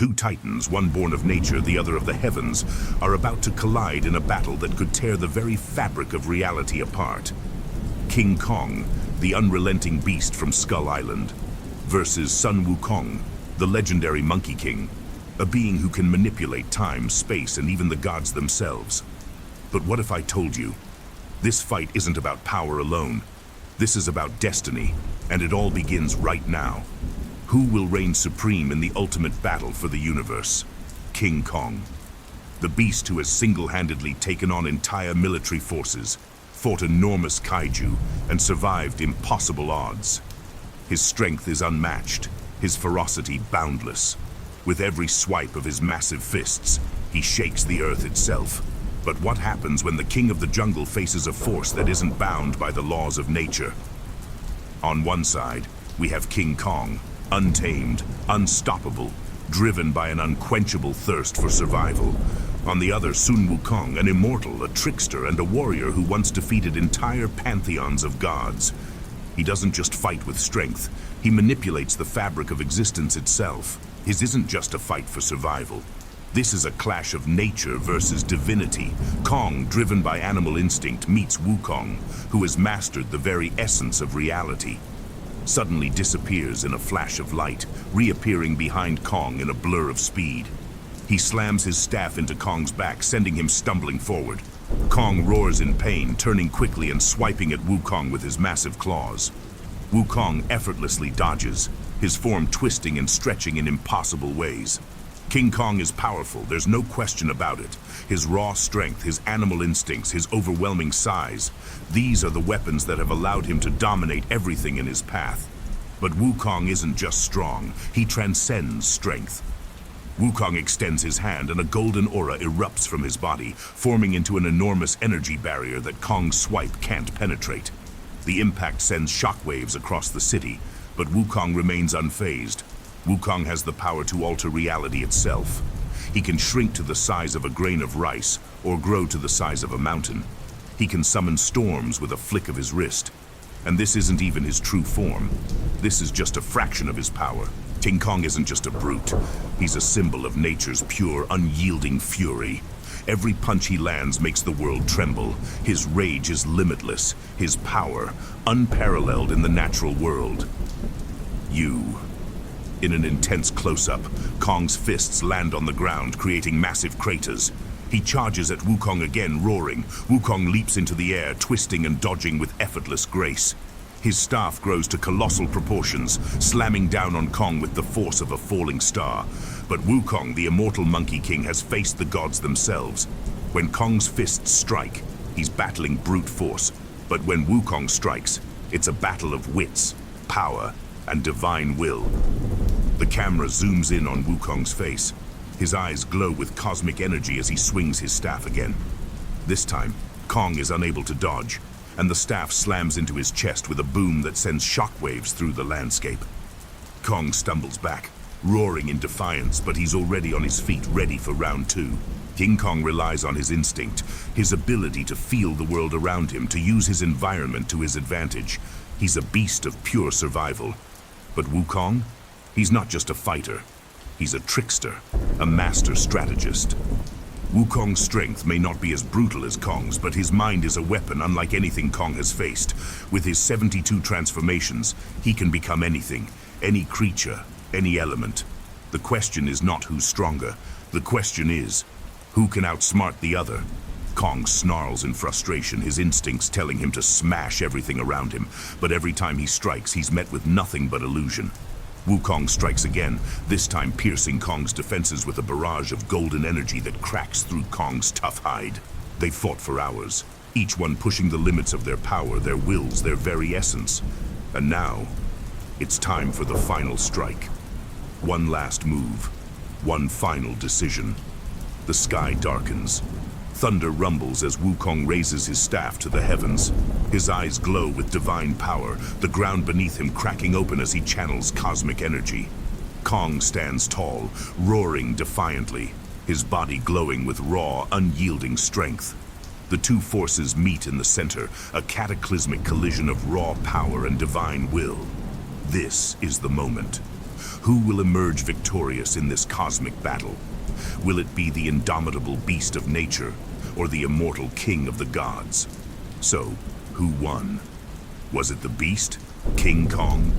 Two titans, one born of nature, the other of the heavens, are about to collide in a battle that could tear the very fabric of reality apart. King Kong, the unrelenting beast from Skull Island, versus Sun Wukong, the legendary Monkey King, a being who can manipulate time, space, and even the gods themselves. But what if I told you, this fight isn't about power alone. This is about destiny, and it all begins right now. Who will reign supreme in the ultimate battle for the universe? King Kong, the beast who has single-handedly taken on entire military forces, fought enormous kaiju, and survived impossible odds. His strength is unmatched, his ferocity boundless. With every swipe of his massive fists, he shakes the earth itself. But what happens when the king of the jungle faces a force that isn't bound by the laws of nature? On one side, we have King Kong, untamed, unstoppable, driven by an unquenchable thirst for survival. On the other, Sun Wukong, an immortal, a trickster, and a warrior who once defeated entire pantheons of gods. He doesn't just fight with strength, he manipulates the fabric of existence itself. His isn't just a fight for survival. This is a clash of nature versus divinity. Kong, driven by animal instinct, meets Wukong, who has mastered the very essence of reality. Suddenly disappears in a flash of light, reappearing behind Kong in a blur of speed. He slams his staff into Kong's back, sending him stumbling forward. Kong roars in pain, turning quickly and swiping at Wukong with his massive claws. Wukong effortlessly dodges, his form twisting and stretching in impossible ways. King Kong is powerful, there's no question about it. His raw strength, his animal instincts, his overwhelming size, these are the weapons that have allowed him to dominate everything in his path. But Wukong isn't just strong, he transcends strength. Wukong extends his hand and a golden aura erupts from his body, forming into an enormous energy barrier that Kong's swipe can't penetrate. The impact sends shockwaves across the city, but Wukong remains unfazed. Wukong has the power to alter reality itself. He can shrink to the size of a grain of rice or grow to the size of a mountain. He can summon storms with a flick of his wrist. And this isn't even his true form. This is just a fraction of his power. King Kong isn't just a brute. He's a symbol of nature's pure, unyielding fury. Every punch he lands makes the world tremble. His rage is limitless, his power unparalleled in the natural world. In an intense close-up, Kong's fists land on the ground, creating massive craters. He charges at Wukong again, roaring. Wukong leaps into the air, twisting and dodging with effortless grace. His staff grows to colossal proportions, slamming down on Kong with the force of a falling star. But Wukong, the immortal Monkey King, has faced the gods themselves. When Kong's fists strike, he's battling brute force. But when Wukong strikes, it's a battle of wits, power, and divine will. The camera zooms in on Wukong's face. His eyes glow with cosmic energy as he swings his staff again. This time, Kong is unable to dodge, and the staff slams into his chest with a boom that sends shockwaves through the landscape. Kong stumbles back, roaring in defiance, but he's already on his feet, ready for round two. King Kong relies on his instinct, his ability to feel the world around him, to use his environment to his advantage. He's a beast of pure survival. But Wukong? He's not just a fighter. He's a trickster, a master strategist. Wukong's strength may not be as brutal as Kong's, but his mind is a weapon unlike anything Kong has faced. With his 72 transformations, he can become anything, any creature, any element. The question is not who's stronger. The question is, who can outsmart the other? Kong snarls in frustration, his instincts telling him to smash everything around him. But every time he strikes, he's met with nothing but illusion. Wukong strikes again, this time piercing Kong's defenses with a barrage of golden energy that cracks through Kong's tough hide. They fought for hours, each one pushing the limits of their power, their wills, their very essence. And now, it's time for the final strike. One last move, one final decision. The sky darkens. Thunder rumbles as Wukong raises his staff to the heavens. His eyes glow with divine power, the ground beneath him cracking open as he channels cosmic energy. Kong stands tall, roaring defiantly, his body glowing with raw, unyielding strength. The two forces meet in the center, a cataclysmic collision of raw power and divine will. This is the moment. Who will emerge victorious in this cosmic battle? Will it be the indomitable beast of nature, or the immortal king of the gods? So, who won? Was it the beast, King Kong,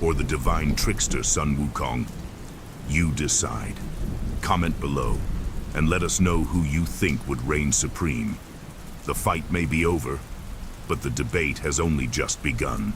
or the divine trickster Sun Wukong? You decide. Comment below, and let us know who you think would reign supreme. The fight may be over, but the debate has only just begun.